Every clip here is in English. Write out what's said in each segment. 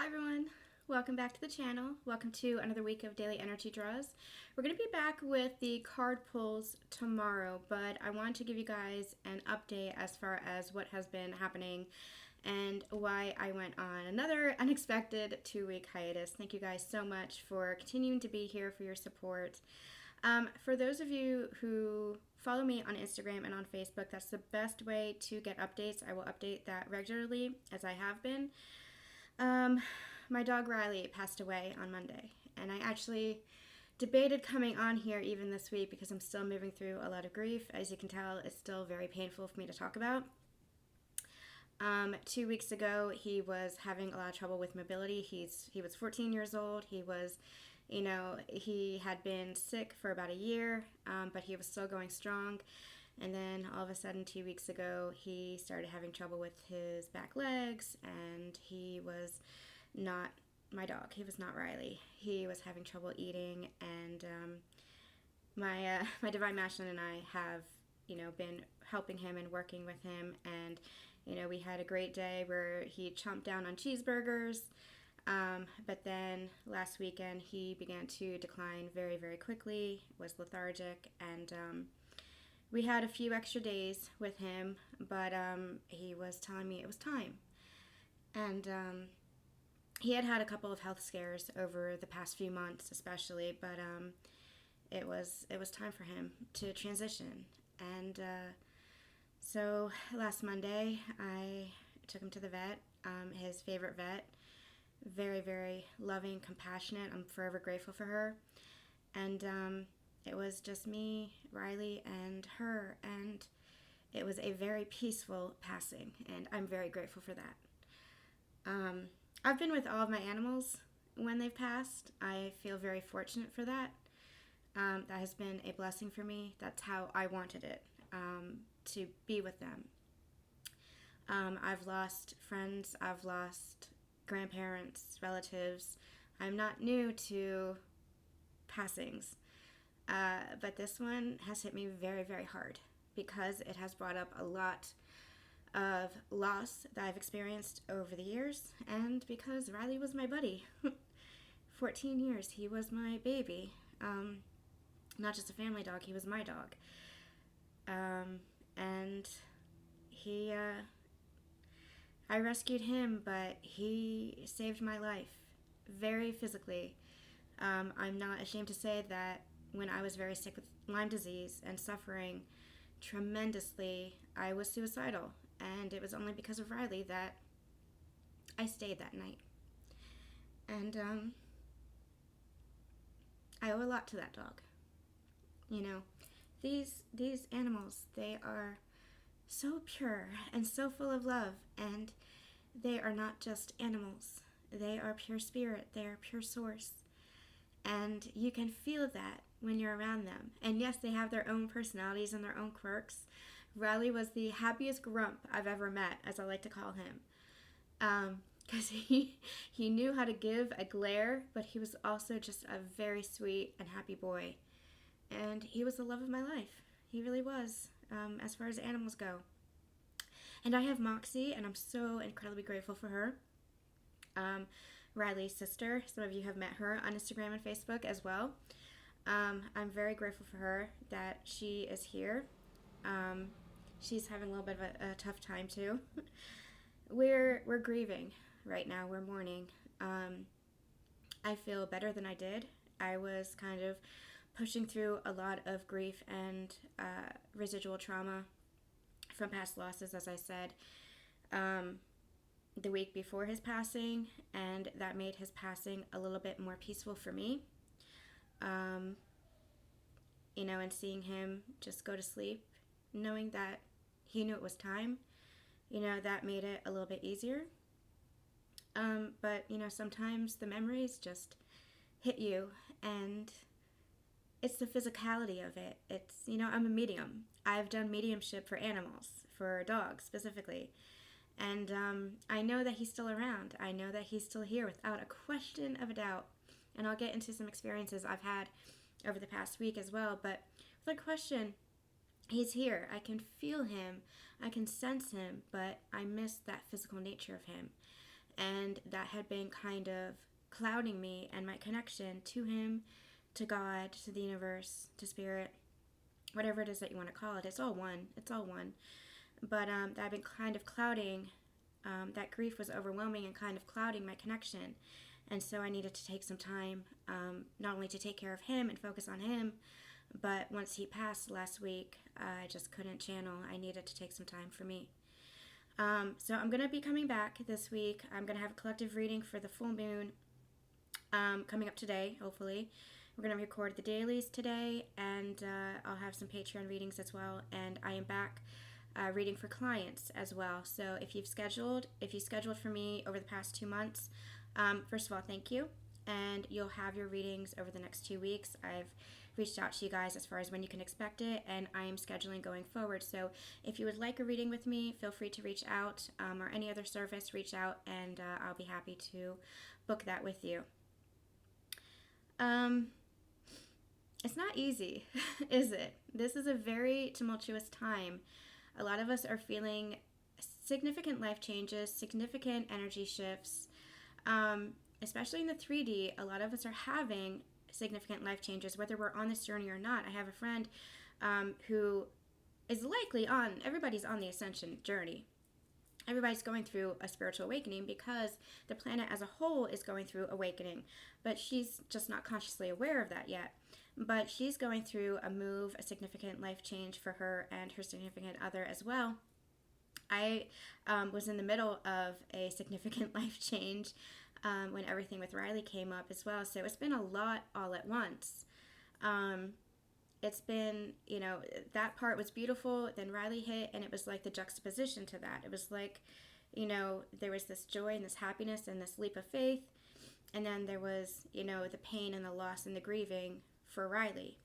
Hi everyone, welcome back to the channel. Welcome to another week of daily energy draws. We're going to be back with the card pulls tomorrow, but I wanted to give you guys an update as far as what has been happening and why I went on another unexpected 2-week hiatus. Thank you guys so much for continuing to be here, for your support. For those of you who follow me on Instagram and on Facebook, that's the best way to get updates. I will update that regularly as I have been. My dog Riley passed away on Monday, and I actually debated coming on here even this week because I'm still moving through a lot of grief. As you can tell, it's still very painful for me to talk about. 2 weeks ago, he was having a lot of trouble with mobility. He was 14 years old. He had been sick for about a year, but he was still going strong. And then all of a sudden, 2 weeks ago, he started having trouble with his back legs, and he was not my dog. He was not Riley. He was having trouble eating, and my divine masculine and I have, been helping him and working with him, and we had a great day where he chomped down on cheeseburgers. But then last weekend, he began to decline very, very quickly, was lethargic, and we had a few extra days with him, but he was telling me it was time. And he had a couple of health scares over the past few months, especially, but it was time for him to transition. And so last Monday, I took him to the vet, his favorite vet, very, very loving, compassionate. I'm forever grateful for her. And it was just me, Riley, and her, and it was a very peaceful passing, and I'm very grateful for that. I've been with all of my animals when they've passed. I feel very fortunate for that. That has been a blessing for me. That's how I wanted it, to be with them. I've lost friends, I've lost grandparents, relatives. I'm not new to passings. But this one has hit me very, very hard because it has brought up a lot of loss that I've experienced over the years, and because Riley was my buddy. 14 years, he was my baby. Not just a family dog, he was my dog. And I rescued him, but he saved my life very physically. I'm not ashamed to say that when I was very sick with Lyme disease and suffering tremendously, I was suicidal. And it was only because of Riley that I stayed that night. And I owe a lot to that dog. These animals, they are so pure and so full of love, and they are not just animals. They are pure spirit. They are pure source. And you can feel that when you're around them. And yes, they have their own personalities and their own quirks. Riley was the happiest grump I've ever met, as I like to call him. Because he knew how to give a glare, but he was also just a very sweet and happy boy. And he was the love of my life. He really was, as far as animals go. And I have Moxie, and I'm so incredibly grateful for her. Riley's sister. Some of you have met her on Instagram and Facebook as well. I'm very grateful for her that she is here. She's having a little bit of a tough time too. We're grieving right now. We're mourning. I feel better than I did. I was kind of pushing through a lot of grief and residual trauma from past losses, as I said. The week before his passing, and that made his passing a little bit more peaceful for me. And seeing him just go to sleep, knowing that he knew it was time, that made it a little bit easier. But sometimes the memories just hit you, and it's the physicality of it. It's, I'm a medium. I've done mediumship for animals, for dogs specifically. And I know that he's still around. I know that he's still here without a question of a doubt. And I'll get into some experiences I've had over the past week as well. But without question, he's here. I can feel him. I can sense him. But I miss that physical nature of him. and that had been kind of clouding me and my connection to him, to God, to the universe, to spirit, whatever it is that you want to call it. It's all one. It's all one. But that had been kind of clouding. That grief was overwhelming and kind of clouding my connection. And so I needed to take some time, not only to take care of him and focus on him, but once he passed last week, I just couldn't channel. I needed to take some time for me. So I'm going to be coming back this week. I'm going to have a collective reading for the full moon coming up today, hopefully. We're going to record the dailies today, and I'll have some Patreon readings as well. And I am back reading for clients as well. So if you scheduled for me over the past 2 months, first of all, thank you. And you'll have your readings over the next 2 weeks. I've reached out to you guys as far as when you can expect it, and I am scheduling going forward. So if you would like a reading with me, feel free to reach out, or any other service, reach out, and I'll be happy to book that with you. It's not easy, is it? This is a very tumultuous time. A lot of us are feeling significant life changes, significant energy shifts, especially in the 3D. A lot of us are having significant life changes, whether we're on this journey or not. I have a friend who is likely everybody's on the ascension journey. Everybody's going through a spiritual awakening because the planet as a whole is going through awakening, but she's just not consciously aware of that yet. But she's going through a significant life change for her and her significant other as well. I was in the middle of a significant life change when everything with Riley came up as well. So it's been a lot all at once. It's been, that part was beautiful. Then Riley hit, and it was like the juxtaposition to that. It was like, there was this joy and this happiness and this leap of faith. And then there was, the pain and the loss and the grieving for Riley.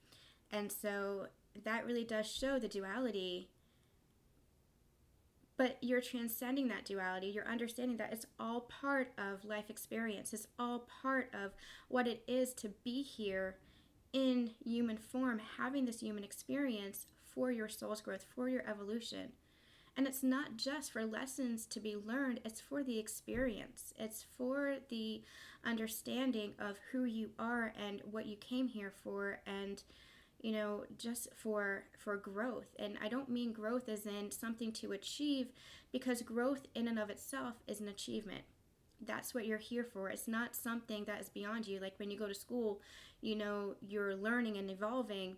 And so that really does show the duality. But you're transcending that duality. You're understanding that it's all part of life experience. It's all part of what it is to be here in human form, having this human experience for your soul's growth, for your evolution. And it's not just for lessons to be learned, it's for the experience. It's for the understanding of who you are and what you came here for, and just for growth. And I don't mean growth as in something to achieve, because growth in and of itself is an achievement. That's what you're here for. It's not something that is beyond you. Like when you go to school, you're learning and evolving,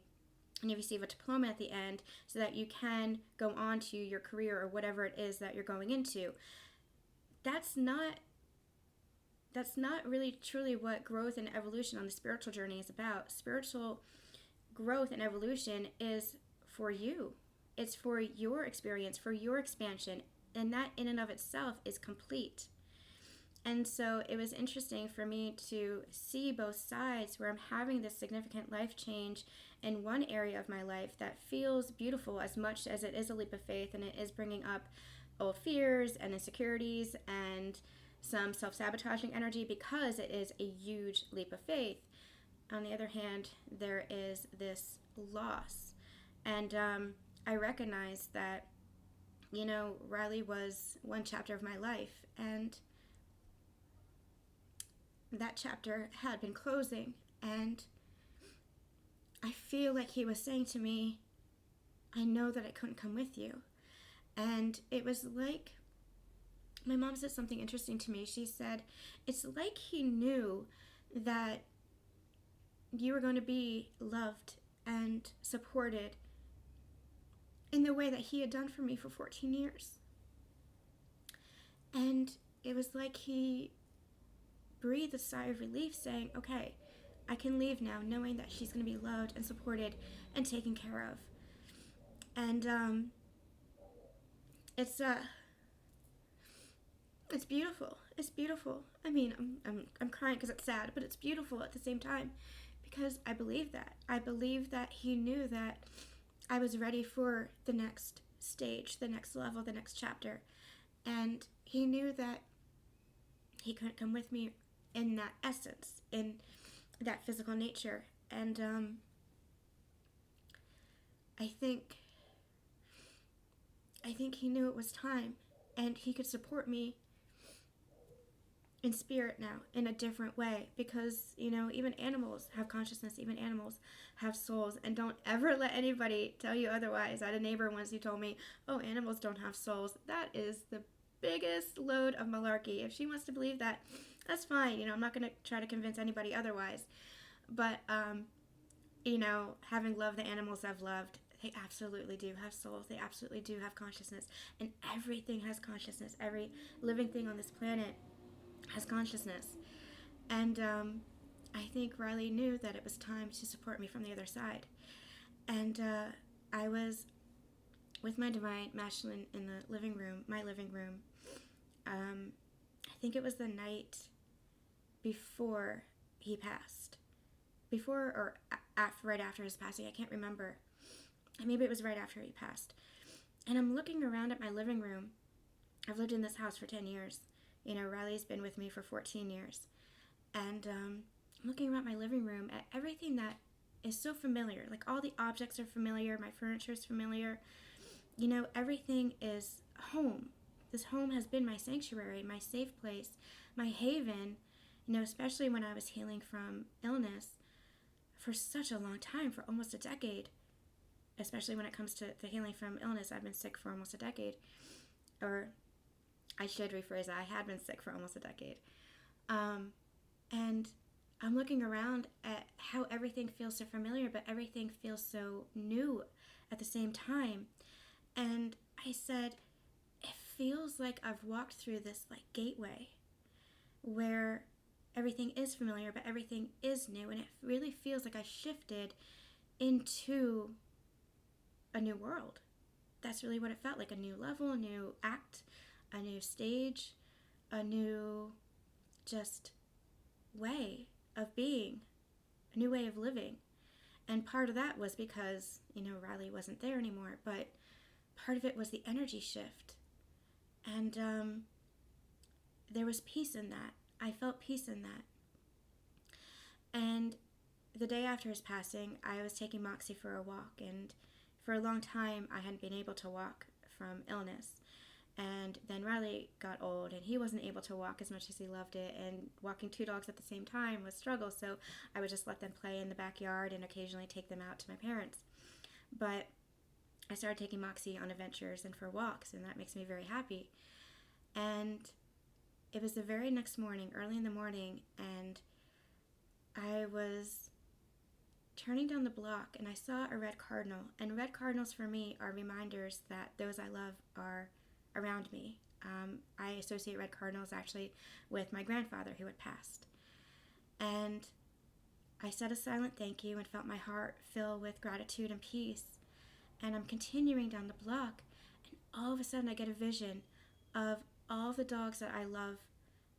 and you receive a diploma at the end so that you can go on to your career or whatever it is that you're going into. That's not really truly what growth and evolution on the spiritual journey is about. Spiritual growth and evolution is for you. It's for your experience, for your expansion, and that in and of itself is complete. And so it was interesting for me to see both sides, where I'm having this significant life change in one area of my life that feels beautiful, as much as it is a leap of faith, and it is bringing up old fears and insecurities and some self-sabotaging energy, because it is a huge leap of faith. On the other hand, there is this loss. And I recognize that, Riley was one chapter of my life, and that chapter had been closing, and I feel like he was saying to me, I know that I couldn't come with you. And it was like, my mom said something interesting to me. She said, it's like he knew that you were going to be loved and supported in the way that he had done for me for 14 years. And it was like he breathed a sigh of relief, saying, okay, I can leave now, knowing that she's going to be loved and supported and taken care of. And it's beautiful. It's beautiful. I mean, I'm crying because it's sad, but it's beautiful at the same time, because I believe that. I believe that he knew that I was ready for the next stage, the next level, the next chapter. And he knew that he couldn't come with me in that essence, in that physical nature. And I think he knew it was time, and he could support me in spirit now in a different way, because even animals have consciousness, even animals have souls, and don't ever let anybody tell you otherwise. I had a neighbor once who told me, oh, animals don't have souls. That is the biggest load of malarkey. If she wants to believe that, that's fine. I'm not going to try to convince anybody otherwise. But having loved the animals I've loved, they absolutely do have souls. They absolutely do have consciousness, and everything has consciousness. Every living thing on this planet has consciousness. And I think Riley knew that it was time to support me from the other side. And I was with my divine masculine in the living room, my living room. I think it was the night before he passed. Before or right after his passing, I can't remember. Maybe it was right after he passed. And I'm looking around at my living room. I've lived in this house for 10 years. Riley's been with me for 14 years. And I'm looking around my living room at everything that is so familiar. Like, all the objects are familiar. My furniture is familiar. Everything is home. This home has been my sanctuary, my safe place, my haven, especially when I was healing from illness for such a long time, for almost a decade. Especially when it comes to the healing from illness, I've been sick for almost a decade. Or I should rephrase that, I had been sick for almost a decade. And I'm looking around at how everything feels so familiar, but everything feels so new at the same time. And I said, it feels like I've walked through this gateway where everything is familiar, but everything is new. And it really feels like I shifted into a new world. That's really what it felt like. A new level, a new act, a new stage, a new just way of being, a new way of living. And part of that was because, Riley wasn't there anymore, but part of it was the energy shift. And there was peace in that. I felt peace in that. And the day after his passing, I was taking Moxie for a walk, and for a long time, I hadn't been able to walk from illness. And then Riley got old, and he wasn't able to walk as much as he loved it, and walking two dogs at the same time was a struggle, so I would just let them play in the backyard and occasionally take them out to my parents. But I started taking Moxie on adventures and for walks, and that makes me very happy. And it was the very next morning, early in the morning, and I was turning down the block, and I saw a red cardinal. And red cardinals for me are reminders that those I love are around me. I associate red cardinals actually with my grandfather who had passed. And I said a silent thank you and felt my heart fill with gratitude and peace. And I'm continuing down the block, and all of a sudden I get a vision of all the dogs that I love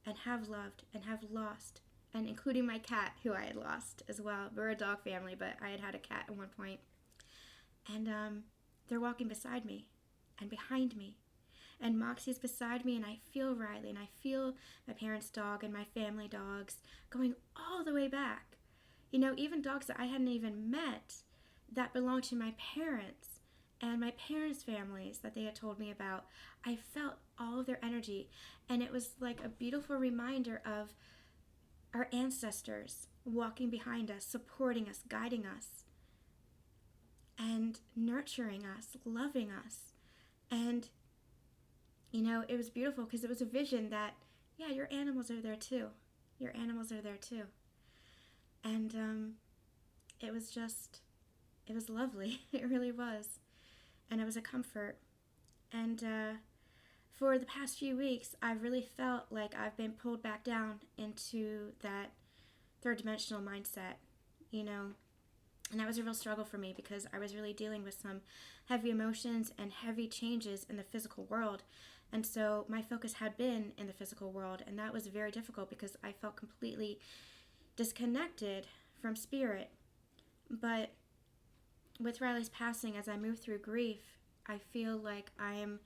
and have loved and have lost, and including my cat, who I had lost as well. We're a dog family, but I had a cat at one point. And they're walking beside me and behind me. And Moxie's beside me, and I feel Riley, and I feel my parents' dog and my family dogs going all the way back. Even dogs that I hadn't even met that belonged to my parents and my parents' families that they had told me about. I felt all of their energy, and it was like a beautiful reminder of our ancestors walking behind us, supporting us, guiding us, and nurturing us, loving us. And it was beautiful because it was a vision that, yeah, your animals are there too. Your animals are there too. And it was lovely. It really was. And it was a comfort. And for the past few weeks, I've really felt like I've been pulled back down into that third dimensional mindset, And that was a real struggle for me because I was really dealing with some heavy emotions and heavy changes in the physical world. And so my focus had been in the physical world, and that was very difficult because I felt completely disconnected from spirit. But with Riley's passing, as I move through grief, I feel like I am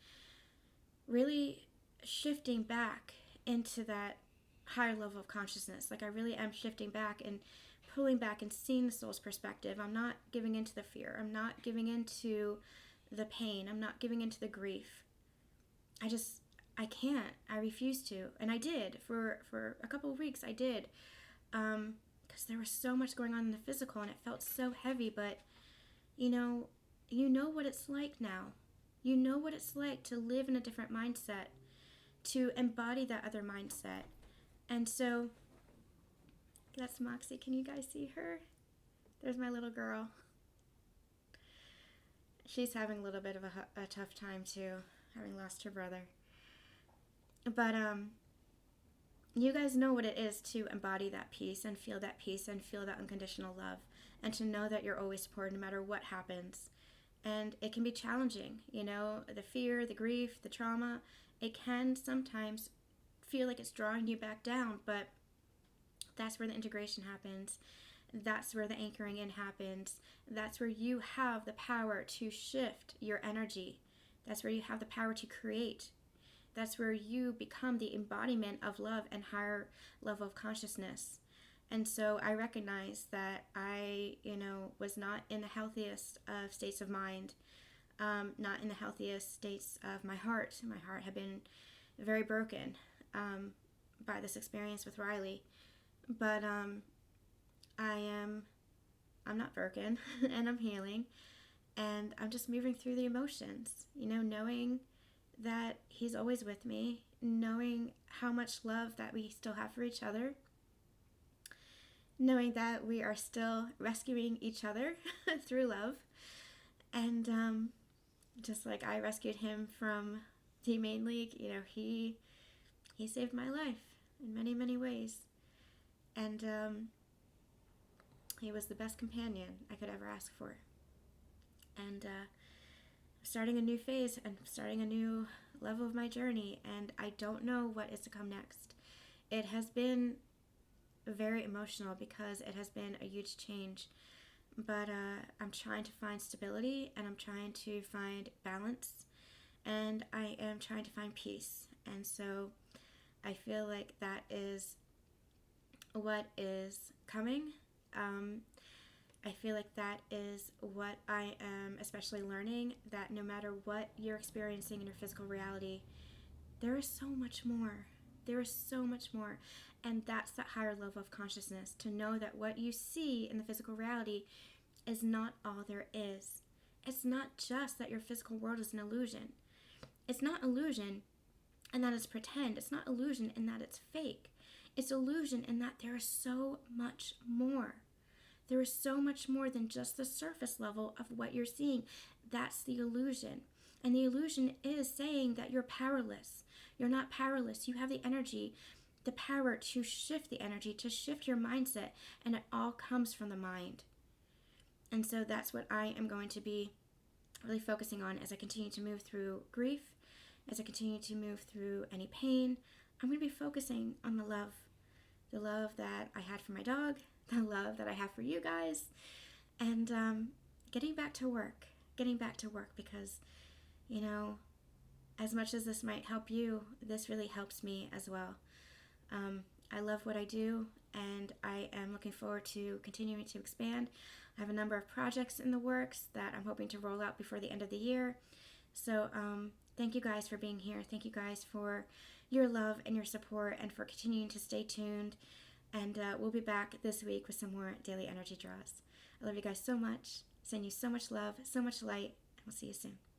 really shifting back into that higher level of consciousness. Like I really am shifting back and pulling back and seeing the soul's perspective. I'm not giving into the fear. I'm not giving into the pain. I'm not giving into the grief. I can't. I refuse to. And I did for a couple of weeks. I did. Because there was so much going on in the physical and it felt so heavy. But, you know what it's like now. You know what it's like to live in a different mindset, to embody that other mindset. And so, that's Moxie. Can you guys see her? There's my little girl. She's having a little bit of a tough time too, having lost her brother. But you guys know what it is to embody that peace and feel that unconditional love, and to know that you're always supported no matter what happens. And it can be challenging, the fear, the grief, the trauma. It can sometimes feel like it's drawing you back down, but that's where the integration happens. That's where the anchoring in happens. That's where you have the power to shift your energy. That's where you have the power to create. That's where you become the embodiment of love and higher level of consciousness. And so I recognize that I, was not in the healthiest of states of mind, not in the healthiest states of my heart. My heart had been very broken by this experience with Riley. But I'm not broken, and I'm healing, and I'm just moving through the emotions, knowing that he's always with me, knowing how much love that we still have for each other, knowing that we are still rescuing each other through love. And just like I rescued him from the main league, he saved my life in many, many ways. And he was the best companion I could ever ask for. And starting a new phase and starting a new level of my journey, and I don't know what is to come next. It has been very emotional because it has been a huge change, but I'm trying to find stability, and I'm trying to find balance, and I am trying to find peace. And so I feel like that is what is coming. I feel like that is what I am especially learning, that no matter what you're experiencing in your physical reality, there is so much more. There is so much more. And that's that higher level of consciousness, to know that what you see in the physical reality is not all there is. It's not just that your physical world is an illusion. It's not illusion in that it's pretend. It's not illusion in that it's fake. It's illusion in that there is so much more. There is so much more than just the surface level of what you're seeing. That's the illusion. And the illusion is saying that you're powerless. You're not powerless. You have the energy, the power to shift the energy, to shift your mindset, and it all comes from the mind. And so that's what I am going to be really focusing on as I continue to move through grief, as I continue to move through any pain. I'm going to be focusing on the love that I had for my dog, the love that I have for you guys, and getting back to work because, as much as this might help you, this really helps me as well. I love what I do, and I am looking forward to continuing to expand. I have a number of projects in the works that I'm hoping to roll out before the end of the year. So thank you guys for being here. Thank you guys for your love and your support, and for continuing to stay tuned. And we'll be back this week with some more daily energy draws. I love you guys so much. Send you so much love, so much light, and we'll see you soon.